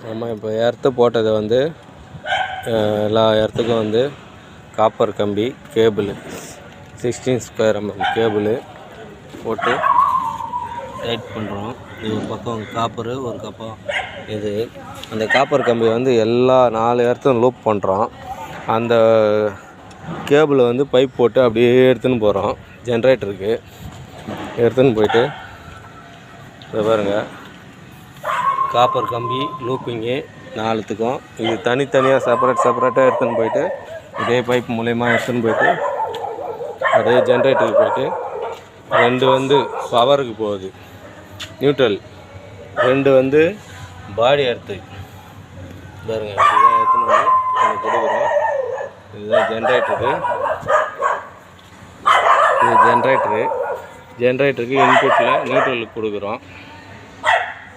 நம்ம இப்போ எர்த்து போட்டது வந்து எல்லா எர்த்துக்கும் வந்து காப்பர் கம்பி கேபிள் 16 ஸ்கொயர் mm கேபிள் போட்டு டைட் பண்ணுறோம். இது ஒரு பக்கம் காப்பரு, ஒரு பக்கம் இது. அந்த காப்பர் கம்பி வந்து எல்லா 4 எர்த்தும் லூப் பண்ணுறோம். அந்த கேபிளை வந்து பைப் போட்டு அப்படியே எடுத்துன்னு போகிறோம் ஜென்ரேட்டருக்கு. எடுத்துன்னு போயிட்டு இதை பாருங்கள், காப்பர் கம்பி லூப்பிங்கு 4த்துக்கும். இது தனித்தனியாக செப்பரேட்டாக எடுத்துன்னு போயிட்டு இதே பைப் மூலயமா எடுத்துன்னு போயிட்டு அதே ஜென்ரேட்டருக்கு போயிட்டு 2 வந்து பவருக்கு போகுது நியூட்ரல், 2 வந்து பாடி எர்த்து. பாருங்கள், இதுதான் எடுத்துன்னு வந்து கொஞ்சம் கொடுக்குறோம். இதுதான் ஜென்ரேட்டருக்கு. இது ஜென்ரேட்டருக்கு இன்புட்டில் நியூட்ரலுக்கு கொடுக்குறோம்.